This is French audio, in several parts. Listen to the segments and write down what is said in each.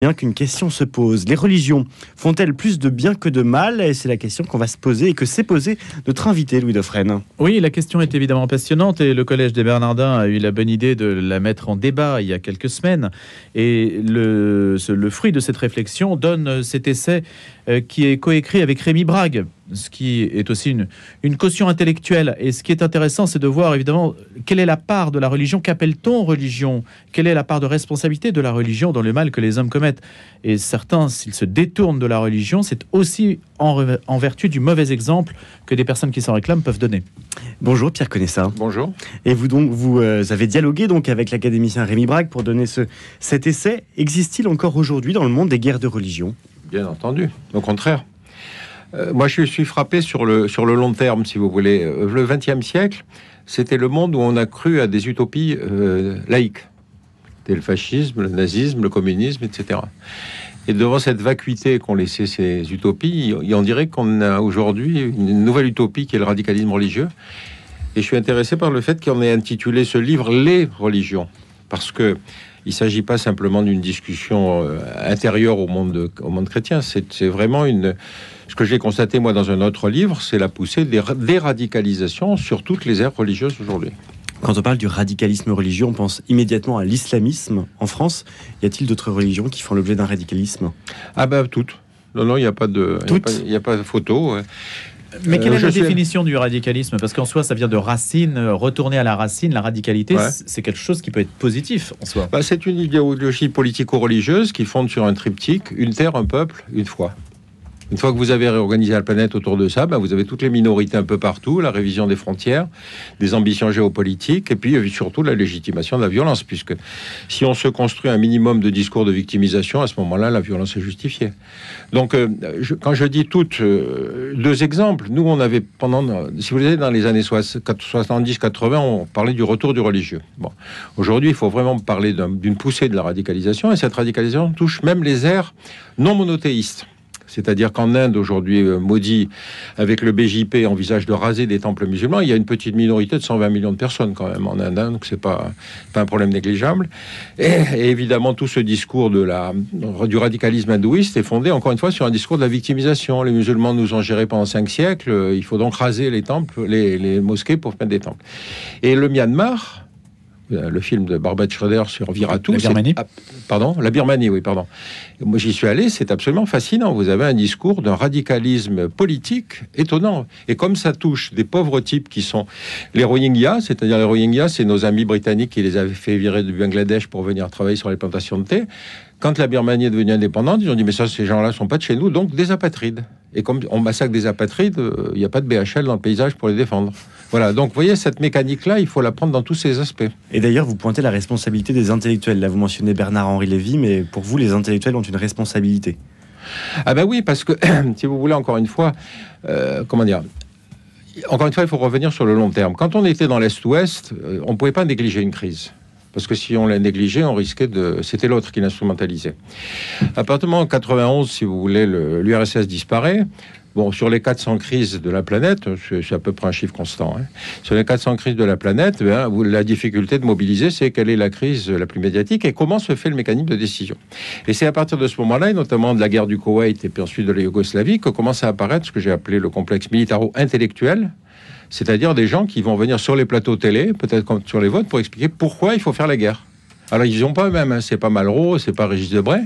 Bien qu'une question se pose. Les religions font-elles plus de bien que de mal? Et c'est la question qu'on va se poser et que s'est posée notre invité, Louis Dauphren. Oui, la question est évidemment passionnante et le Collège des Bernardins a eu la bonne idée de la mettre en débat il y a quelques semaines. Et le fruit de cette réflexion donne cet essai qui est coécrit avec Rémi Brague, ce qui est aussi une caution intellectuelle. Et ce qui est intéressant, c'est de voir évidemment quelle est la part de la religion, qu'appelle-t-on religion, quelle est la part de responsabilité de la religion dans le mal que les hommes commettent. Et certains, s'ils se détournent de la religion, c'est aussi en vertu du mauvais exemple que des personnes qui s'en réclament peuvent donner. Bonjour Pierre Conessa. Bonjour. Et vous avez dialogué donc avec l'académicien Rémi Brague pour donner cet essai. Existe-t-il encore aujourd'hui dans le monde des guerres de religion? Bien entendu, au contraire. Moi, je suis frappé sur le long terme, si vous voulez. Le XXe siècle, c'était le monde où on a cru à des utopies laïques. C'était le fascisme, le nazisme, le communisme, etc. Et devant cette vacuité qu'ont laissé ces utopies, on dirait qu'on a aujourd'hui une nouvelle utopie qui est le radicalisme religieux. Et je suis intéressé par le fait qu'on ait intitulé ce livre « Les religions ». Parce que il ne s'agit pas simplement d'une discussion intérieure au monde chrétien. C'est vraiment ce que j'ai constaté, moi, dans un autre livre, c'est la poussée des radicalisations sur toutes les aires religieuses aujourd'hui. Quand on parle du radicalisme religieux, on pense immédiatement à l'islamisme. En France, y a-t-il d'autres religions qui font l'objet d'un radicalisme? Ah ben, toutes. Non, il n'y a pas de photo. Mais quelle est la définition du radicalisme? Parce qu'en soi, ça vient de racine, retourner à la racine, la radicalité, c'est quelque chose qui peut être positif en soi. C'est une idéologie politico-religieuse qui fonde sur un triptyque, une terre, un peuple, une foi. Une fois que vous avez réorganisé la planète autour de ça, vous avez toutes les minorités un peu partout, la révision des frontières, des ambitions géopolitiques, et puis surtout la légitimation de la violence, puisque si on se construit un minimum de discours de victimisation, à ce moment-là, la violence est justifiée. Donc, quand je dis toutes, deux exemples, nous, on avait si vous voulez, dans les années 70-80, on parlait du retour du religieux. Bon, aujourd'hui, il faut vraiment parler d'une poussée de la radicalisation, et cette radicalisation touche même les aires non monothéistes. C'est-à-dire qu'en Inde, aujourd'hui, Modi, avec le BJP, envisage de raser des temples musulmans. Il y a une petite minorité de 120 millions de personnes quand même en Inde, donc c'est pas un problème négligeable. Et évidemment, tout ce discours du radicalisme hindouiste est fondé, encore une fois, sur un discours de la victimisation. Les musulmans nous ont gérés pendant 5 siècles, il faut donc raser les temples, les mosquées pour mettre des temples. Et le Myanmar... Le film de Barbara Schroeder sur Viratu. La Birmanie. La Birmanie, oui, pardon. Moi, j'y suis allé, c'est absolument fascinant. Vous avez un discours d'un radicalisme politique étonnant. Et comme ça touche des pauvres types qui sont les Rohingyas, c'est-à-dire les Rohingyas, c'est nos amis britanniques qui les avaient fait virer du Bangladesh pour venir travailler sur les plantations de thé. Quand la Birmanie est devenue indépendante, ils ont dit, mais ça, ces gens-là sont pas de chez nous, donc des apatrides. Et comme on massacre des apatrides, il n'y a pas de BHL dans le paysage pour les défendre. Voilà, donc vous voyez, cette mécanique-là, il faut la prendre dans tous ses aspects. Et d'ailleurs, vous pointez la responsabilité des intellectuels. Là, vous mentionnez Bernard-Henri Lévy, mais pour vous, les intellectuels ont une responsabilité. Ah ben oui, parce que, si vous voulez, encore une fois, encore une fois, il faut revenir sur le long terme. Quand on était dans l'Est-Ouest, on ne pouvait pas négliger une crise. Parce que si on l'a négligé, on risquait de... C'était l'autre qui l'instrumentalisait. À partir du moment 91, si vous voulez, l'URSS disparaît. Bon, sur les 400 crises de la planète, c'est à peu près un chiffre constant. Sur les 400 crises de la planète, la difficulté de mobiliser, c'est quelle est la crise la plus médiatique et comment se fait le mécanisme de décision. Et c'est à partir de ce moment-là, et notamment de la guerre du Koweït et puis ensuite de la Yougoslavie, que commence à apparaître ce que j'ai appelé le complexe militaro-intellectuel. C'est-à-dire des gens qui vont venir sur les plateaux télé, peut-être comme sur les votes, pour expliquer pourquoi il faut faire la guerre. Alors, ils n'ont pas eux-mêmes, c'est pas Malraux, c'est pas Régis Debray.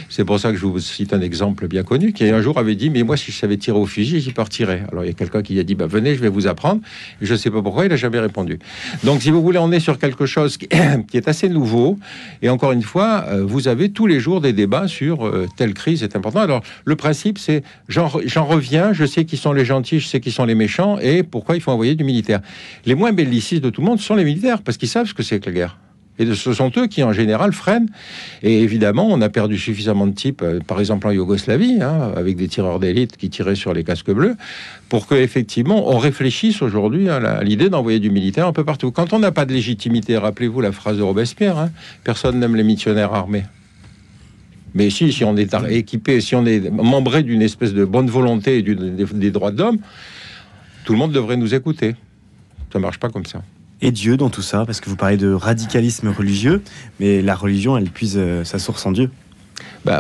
C'est pour ça que je vous cite un exemple bien connu, qui un jour avait dit, mais moi, si je savais tirer au fusil, j'y partirais. Alors, il y a quelqu'un qui a dit, venez, je vais vous apprendre. Et je ne sais pas pourquoi, il n'a jamais répondu. Donc, si vous voulez, on est sur quelque chose qui est assez nouveau. Et encore une fois, vous avez tous les jours des débats sur telle crise est importante. Alors, le principe, c'est, j'en reviens, je sais qui sont les gentils, je sais qui sont les méchants, et pourquoi il faut envoyer du militaire. Les moins bellicistes de tout le monde sont les militaires, parce qu'ils savent ce que c'est que la guerre. Et ce sont eux qui, en général, freinent. Et évidemment, on a perdu suffisamment de types, par exemple en Yougoslavie, avec des tireurs d'élite qui tiraient sur les casques bleus, pour qu'effectivement, on réfléchisse aujourd'hui à l'idée d'envoyer du militaire un peu partout. Quand on n'a pas de légitimité, rappelez-vous la phrase de Robespierre, personne n'aime les missionnaires armés. Mais si on est équipé, si on est membré d'une espèce de bonne volonté et des droits de l'homme, tout le monde devrait nous écouter. Ça ne marche pas comme ça. Et Dieu dans tout ça, parce que vous parlez de radicalisme religieux, mais la religion, elle puise sa source en Dieu.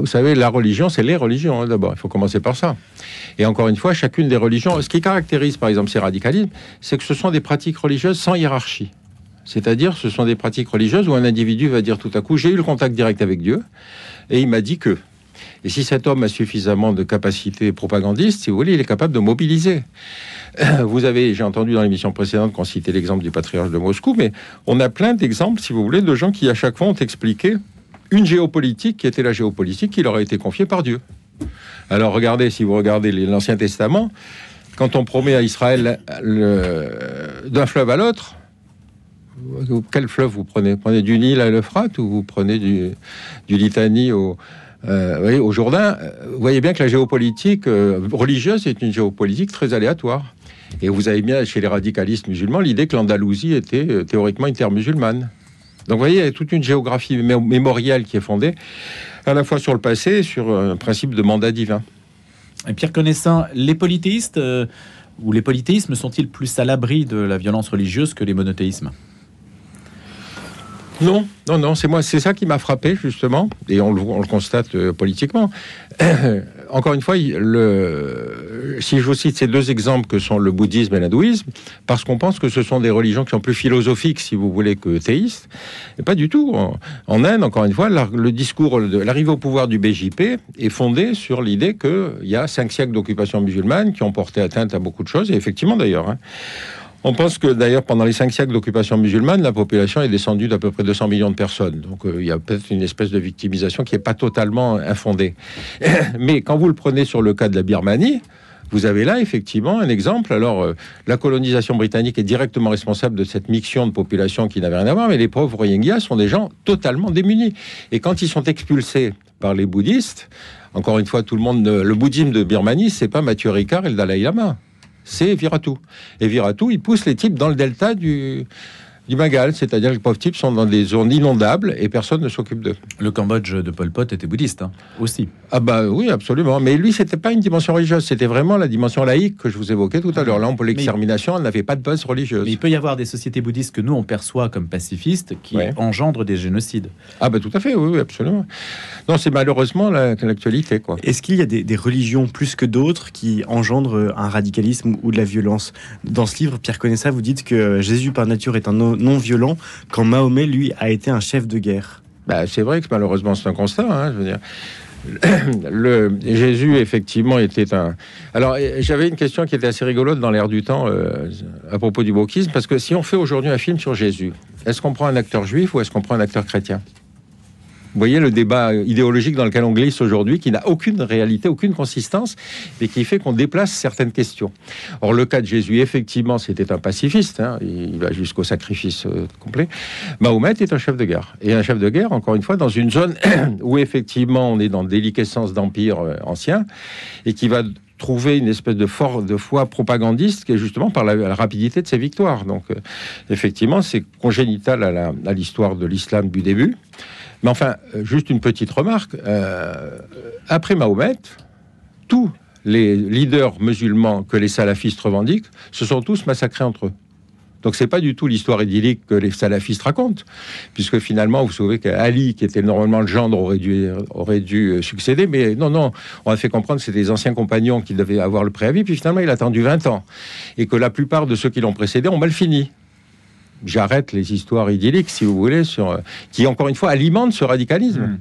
Vous savez, la religion, c'est les religions, d'abord. Il faut commencer par ça. Et encore une fois, chacune des religions... Ce qui caractérise, par exemple, ces radicalismes, c'est que ce sont des pratiques religieuses sans hiérarchie. C'est-à-dire, ce sont des pratiques religieuses où un individu va dire tout à coup, j'ai eu le contact direct avec Dieu, et il m'a dit que... Et si cet homme a suffisamment de capacités propagandistes, si vous voulez, il est capable de mobiliser. Vous avez, j'ai entendu dans l'émission précédente qu'on citait l'exemple du patriarche de Moscou, mais on a plein d'exemples, si vous voulez, de gens qui à chaque fois ont expliqué une géopolitique qui était la géopolitique qui leur a été confiée par Dieu. Alors regardez, si vous regardez l'Ancien Testament, quand on promet à Israël d'un fleuve à l'autre, quel fleuve vous prenez? Vous prenez du Nil à l'Euphrate ou vous prenez du Litanie au Jourdain? Vous voyez bien que la géopolitique religieuse est une géopolitique très aléatoire. Et vous avez bien, chez les radicalistes musulmans, l'idée que l'Andalousie était théoriquement une terre musulmane. Donc vous voyez, il y a toute une géographie mémorielle qui est fondée à la fois sur le passé et sur un principe de mandat divin. Et Pierre Connessin, les polythéistes ou les polythéismes sont-ils plus à l'abri de la violence religieuse que les monothéismes? Non, c'est ça qui m'a frappé justement, et on le constate politiquement. Encore une fois, si je vous cite ces deux exemples que sont le bouddhisme et l'hindouisme, parce qu'on pense que ce sont des religions qui sont plus philosophiques, si vous voulez, que théistes, et pas du tout. En Inde, encore une fois, le discours de l'arrivée au pouvoir du BJP est fondé sur l'idée qu'il y a 5 siècles d'occupation musulmane qui ont porté atteinte à beaucoup de choses, et effectivement d'ailleurs. On pense que d'ailleurs, pendant les 5 siècles d'occupation musulmane, la population est descendue d'à peu près 200 millions de personnes. Donc il y a peut-être une espèce de victimisation qui n'est pas totalement infondée. Mais quand vous le prenez sur le cas de la Birmanie, vous avez là effectivement un exemple. Alors la colonisation britannique est directement responsable de cette mixion de population qui n'avait rien à voir, mais les pauvres Rohingyas sont des gens totalement démunis. Et quand ils sont expulsés par les bouddhistes, encore une fois, tout le monde, le bouddhisme de Birmanie, c'est pas Mathieu Ricard et le Dalai Lama. C'est Viratu. Et Viratu, il pousse les types dans le delta du Bengale, c'est-à-dire que les pauvres types sont dans des zones inondables et personne ne s'occupe d'eux. Le Cambodge de Pol Pot était bouddhiste, aussi. Ah oui, absolument. Mais lui, c'était pas une dimension religieuse, c'était vraiment la dimension laïque que je vous évoquais tout à l'heure. Là, pour l'extermination, elle n'avait pas de base religieuse. Mais il peut y avoir des sociétés bouddhistes que nous, on perçoit comme pacifistes, qui engendrent des génocides. Tout à fait, oui, absolument. Non, c'est malheureusement l'actualité, quoi. Est-ce qu'il y a des religions plus que d'autres qui engendrent un radicalisme ou de la violence? Dans ce livre, Pierre Connessin, vous dites que Jésus par nature est un non-violent, quand Mahomet, lui, a été un chef de guerre. C'est vrai que malheureusement, c'est un constat, je veux dire. Jésus, effectivement, était un... Alors, j'avais une question qui était assez rigolote dans l'air du temps à propos du wokisme, parce que si on fait aujourd'hui un film sur Jésus, est-ce qu'on prend un acteur juif ou est-ce qu'on prend un acteur chrétien? Vous voyez le débat idéologique dans lequel on glisse aujourd'hui, qui n'a aucune réalité, aucune consistance, et qui fait qu'on déplace certaines questions. Or, le cas de Jésus, effectivement, c'était un pacifiste, il va jusqu'au sacrifice complet. Mahomet est un chef de guerre. Et un chef de guerre, encore une fois, dans une zone où, effectivement, on est dans déliquescence d'empire ancien, et qui va trouver une espèce de foi propagandiste qui est justement par la rapidité de ses victoires. Donc, effectivement, c'est congénital à l'histoire de l'islam du début. Mais enfin, juste une petite remarque. Après Mahomet, tous les leaders musulmans que les salafistes revendiquent se sont tous massacrés entre eux. Donc c'est pas du tout l'histoire idyllique que les salafistes racontent, puisque finalement, vous savez qu'Ali, qui était normalement le gendre, aurait dû succéder, mais non, on a fait comprendre que c'était les anciens compagnons qui devaient avoir le préavis, puis finalement, il a attendu 20 ans, et que la plupart de ceux qui l'ont précédé ont mal fini. J'arrête les histoires idylliques, si vous voulez, qui, encore une fois, alimentent ce radicalisme.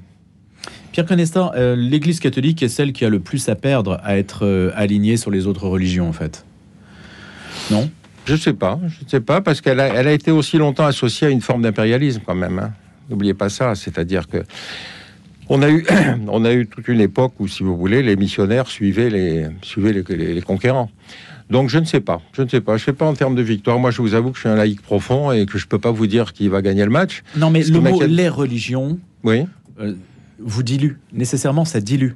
Pierre Connestin, l'Église catholique est celle qui a le plus à perdre à être alignée sur les autres religions, en fait. Non ? Je ne sais pas, parce qu'elle a été aussi longtemps associée à une forme d'impérialisme, quand même. N'oubliez pas ça, c'est-à-dire que on a eu toute une époque où, si vous voulez, les missionnaires suivaient les conquérants. Donc je ne sais pas. Je ne sais pas en termes de victoire. Moi, je vous avoue que je suis un laïc profond et que je ne peux pas vous dire qui va gagner le match. Non, mais le mot « les religions » oui. Vous dilue. Nécessairement, ça dilue.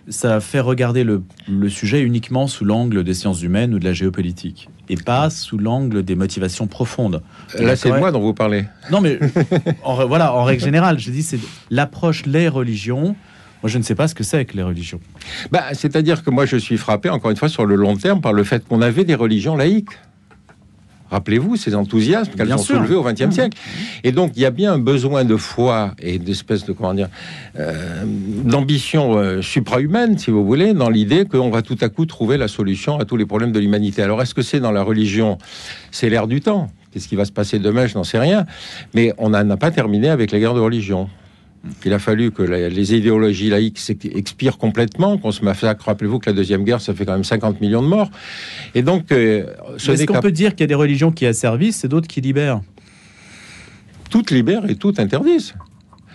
Ça fait regarder le sujet uniquement sous l'angle des sciences humaines ou de la géopolitique, et pas sous l'angle des motivations profondes. Là, c'est de moi dont vous parlez. Non, mais en règle générale, je dis, c'est l'approche les religions. Moi, je ne sais pas ce que c'est que les religions. C'est-à-dire que moi, je suis frappé, encore une fois, sur le long terme, par le fait qu'on avait des religions laïques. Rappelez-vous ces enthousiasmes qu'elles Bien ont sûr. soulevés au XXe siècle. Et donc, il y a bien un besoin de foi et d'espèce de, d'ambition suprahumaine, si vous voulez, dans l'idée qu'on va tout à coup trouver la solution à tous les problèmes de l'humanité. Alors, est-ce que c'est dans la religion? C'est l'air du temps. Qu'est-ce qui va se passer demain? Je n'en sais rien. Mais on n'a pas terminé avec la guerre de religion. Il a fallu que les idéologies laïques expirent complètement, qu'on se massacre. Rappelez-vous que la Deuxième Guerre, ça fait quand même 50 millions de morts. Et donc, Est-ce qu'on peut dire qu'il y a des religions qui asservissent et d'autres qui libèrent? toutes libèrent et toutes interdisent.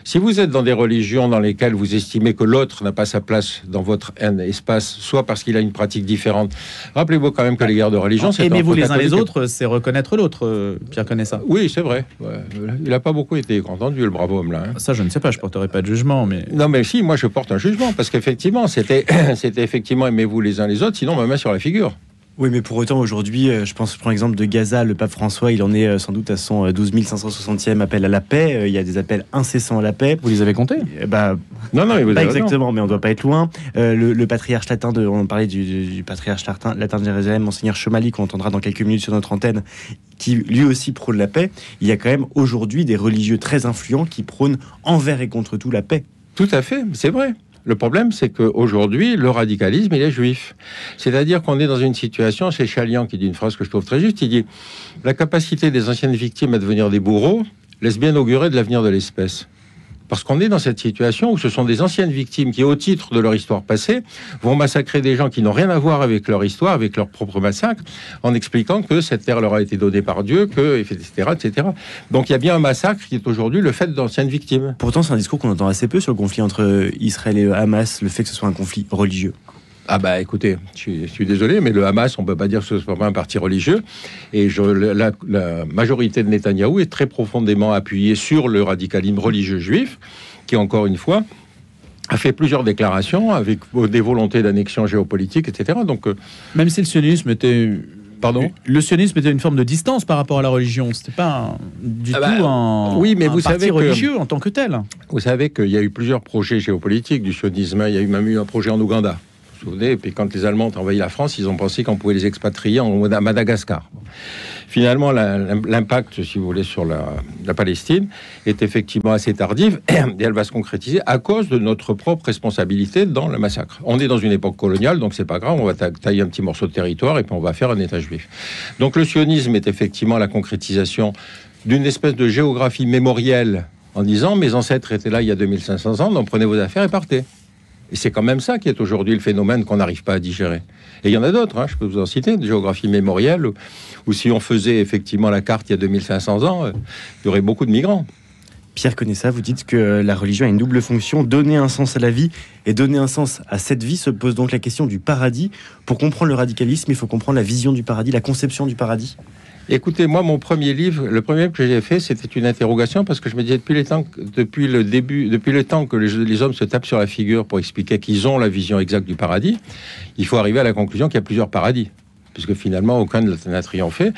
Si vous êtes dans des religions dans lesquelles vous estimez que l'autre n'a pas sa place dans votre espace, soit parce qu'il a une pratique différente, rappelez-vous quand même que les guerres de religion, c'est aimez-vous entre les uns les catholiques autres, c'est reconnaître l'autre. Pierre connaît ça. Oui, c'est vrai. Ouais. Il n'a pas beaucoup été entendu, le bravo homme là. Hein. Ça, je ne sais pas, je porterai pas de jugement, mais Non, mais si, moi je porte un jugement parce qu'effectivement, c'était effectivement aimez-vous les uns les autres, sinon ma main sur la figure. Oui, mais pour autant, aujourd'hui, je pense, je prends l'exemple de Gaza, le pape François, il en est sans doute à son 12 560e appel à la paix. Il y a des appels incessants à la paix. vous les avez comptés? Non, il vous Pas avez raison. exactement, mais on ne doit pas être loin. Le patriarche latin, on parlait du patriarche latin de Jérusalem, Monseigneur Chomali, qu'on entendra dans quelques minutes sur notre antenne, qui lui aussi prône la paix. Il y a quand même aujourd'hui des religieux très influents qui prônent envers et contre tout la paix. Tout à fait, c'est vrai. Le problème, c'est qu'aujourd'hui, le radicalisme, il est juif. C'est-à-dire qu'on est dans une situation, c'est Chalian qui dit une phrase que je trouve très juste, il dit « La capacité des anciennes victimes à devenir des bourreaux laisse bien augurer de l'avenir de l'espèce ». Parce qu'on est dans cette situation où ce sont des anciennes victimes qui, au titre de leur histoire passée, vont massacrer des gens qui n'ont rien à voir avec leur histoire, avec leur propre massacre, en expliquant que cette terre leur a été donnée par Dieu, que, etc., etc. Donc il y a bien un massacre qui est aujourd'hui le fait d'anciennes victimes. Pourtant, c'est un discours qu'on entend assez peu sur le conflit entre Israël et Hamas, le fait que ce soit un conflit religieux. Ah bah écoutez, je suis désolé, mais le Hamas, on peut pas dire que ce soit pas un parti religieux. Et la majorité de Netanyahou est très profondément appuyée sur le radicalisme religieux juif, qui encore une fois a fait plusieurs déclarations avec des volontés d'annexion géopolitique, etc. Donc, Même si le sionisme était... pardon. Le sionisme était une forme de distance par rapport à la religion. C'était pas du tout un, oui, mais un vous parti savez que- religieux en tant que tel. Vous savez qu'il y a eu plusieurs projets géopolitiques du sionisme. Il y a eu même eu un projet en Ouganda. Vous vous souvenez? Et puis quand les Allemands ont envahi la France, ils ont pensé qu'on pouvait les expatrier à Madagascar. Finalement, l'impact, si vous voulez, sur la Palestine est effectivement assez tardive et elle va se concrétiser à cause de notre propre responsabilité dans le massacre. On est dans une époque coloniale, donc c'est pas grave, on va tailler un petit morceau de territoire et puis on va faire un État juif. Donc le sionisme est effectivement la concrétisation d'une espèce de géographie mémorielle en disant mes ancêtres étaient là il y a 2500 ans, donc prenez vos affaires et partez. Et c'est quand même ça qui est aujourd'hui le phénomène qu'on n'arrive pas à digérer. Et il y en a d'autres, hein, je peux vous en citer, de géographie mémorielle, où si on faisait effectivement la carte il y a 2500 ans, il y aurait beaucoup de migrants. Pierre Conessa, vous dites que la religion a une double fonction, donner un sens à la vie et donner un sens à cette vie. Se pose donc la question du paradis. Pour comprendre le radicalisme, il faut comprendre la vision du paradis, la conception du paradis. Écoutez, moi, mon premier livre, le premier que j'ai fait, c'était une interrogation parce que je me disais depuis le temps que les hommes se tapent sur la figure pour expliquer qu'ils ont la vision exacte du paradis, il faut arriver à la conclusion qu'il y a plusieurs paradis, puisque finalement, aucun n'a triomphé.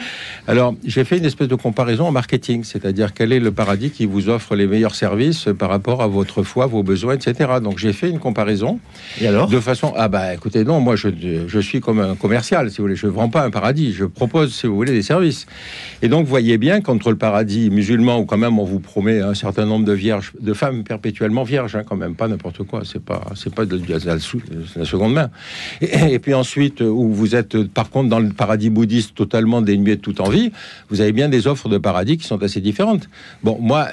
Alors, j'ai fait une espèce de comparaison en marketing, c'est-à-dire quel est le paradis qui vous offre les meilleurs services par rapport à votre foi, vos besoins, etc. Donc, j'ai fait une comparaison. Et alors? De façon, écoutez, non, moi, je suis comme un commercial, si vous voulez. Je ne vends pas un paradis, je propose, si vous voulez, des services. Et donc, voyez bien qu'entre le paradis musulman, où quand même on vous promet un certain nombre de femmes perpétuellement vierges, hein, quand même, pas n'importe quoi, c'est pas de la seconde main. Et puis ensuite, où vous êtes, par contre, dans le paradis bouddhiste totalement dénué de toute envie, vous avez bien des offres de paradis qui sont assez différentes. Bon, moi,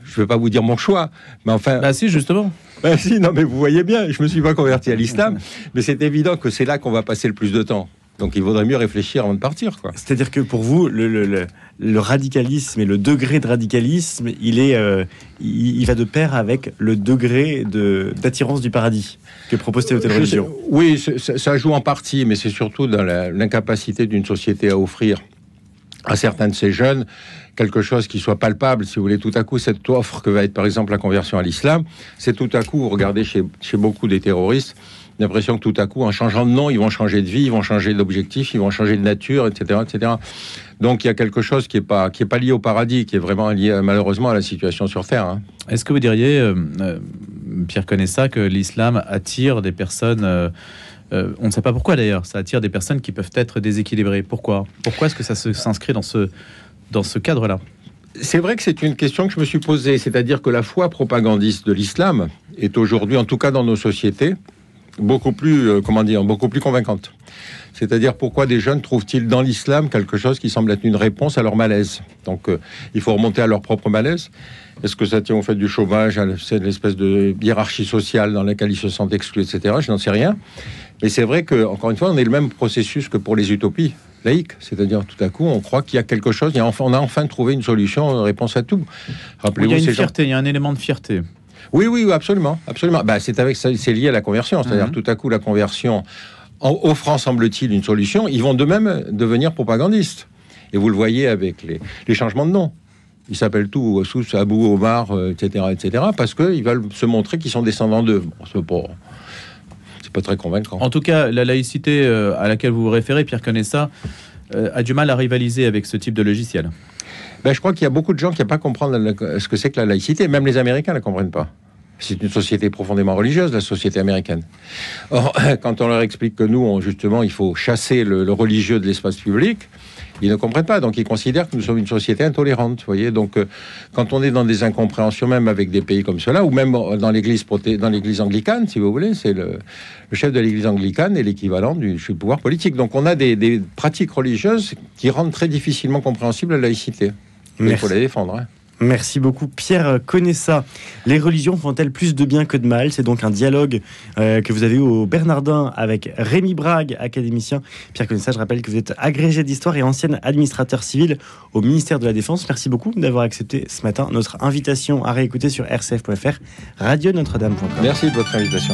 je ne vais pas vous dire mon choix, mais enfin... Bah si, justement. Ben si, non, mais vous voyez bien, je ne me suis pas converti à l'islam, mais c'est évident que c'est là qu'on va passer le plus de temps. Donc il vaudrait mieux réfléchir avant de partir, quoi. C'est-à-dire que pour vous, le radicalisme et le degré de radicalisme, il va de pair avec le degré d'attirance du paradis que propose telle ou telle religion. Oui, ça joue en partie, mais c'est surtout dans l'incapacité d'une société à offrir à certains de ces jeunes quelque chose qui soit palpable, si vous voulez. Tout à coup, cette offre que va être, par exemple, la conversion à l'islam, c'est tout à coup, vous regardez chez beaucoup des terroristes, l'impression que tout à coup, en changeant de nom, ils vont changer de vie, ils vont changer d'objectif, ils vont changer de nature, etc., etc. Donc, il y a quelque chose qui est pas lié au paradis, qui est vraiment lié, malheureusement, à la situation sur Terre. Hein. Est-ce que vous diriez, Pierre Conessa, que l'islam attire des personnes On ne sait pas pourquoi d'ailleurs, ça attire des personnes qui peuvent être déséquilibrées. Pourquoi est-ce que ça s'inscrit dans ce cadre-là? C'est vrai que c'est une question que je me suis posée, c'est-à-dire que la foi propagandiste de l'islam est aujourd'hui, en tout cas dans nos sociétés, beaucoup plus convaincante. C'est-à-dire pourquoi des jeunes trouvent-ils dans l'islam quelque chose qui semble être une réponse à leur malaise. Donc il faut remonter à leur propre malaise. Est-ce que ça tient au fait du chômage, c'est l'espèce de hiérarchie sociale dans laquelle ils se sentent exclus, etc. Je n'en sais rien. Mais c'est vrai que, encore une fois, on est le même processus que pour les utopies laïques. C'est-à-dire, tout à coup, on croit qu'il y a quelque chose, on a enfin trouvé une solution, une réponse à tout. Rappelez-vous, il y a une fierté, il y a un élément de fierté. Oui, absolument. C'est lié à la conversion. C'est-à-dire, tout à coup, la conversion, en offrant, semble-t-il, une solution, ils vont d'eux-mêmes devenir propagandistes. Et vous le voyez avec les changements de nom. Ils s'appellent tout Sous, Abou, Omar, etc., parce qu'ils veulent se montrer qu'ils sont descendants d'eux. Bon, c'est pas très convaincant. En tout cas, la laïcité à laquelle vous vous référez, Pierre Conessa, a du mal à rivaliser avec ce type de logiciel. Je crois qu'il y a beaucoup de gens qui n'ont pas compris ce que c'est que la laïcité. Même les Américains ne la comprennent pas. C'est une société profondément religieuse, la société américaine. Or, quand on leur explique que nous, justement, il faut chasser le religieux de l'espace public, ils ne comprennent pas. Donc, ils considèrent que nous sommes une société intolérante. Vous voyez. Donc, quand on est dans des incompréhensions, même avec des pays comme cela, ou même dans l'église anglicane, si vous voulez, c'est le chef de l'église anglicane est l'équivalent du pouvoir politique. Donc, on a des pratiques religieuses qui rendent très difficilement compréhensible la laïcité. Il faut la défendre. Hein. Merci beaucoup Pierre Conessa. Les religions font-elles plus de bien que de mal? C'est donc un dialogue que vous avez eu au Bernardin avec Rémi Brague, académicien. Pierre Conessa, je rappelle que vous êtes agrégé d'histoire et ancien administrateur civil au ministère de la Défense. Merci beaucoup d'avoir accepté ce matin notre invitation à réécouter sur rcf.fr, radionotre-dame.com. Merci de votre invitation.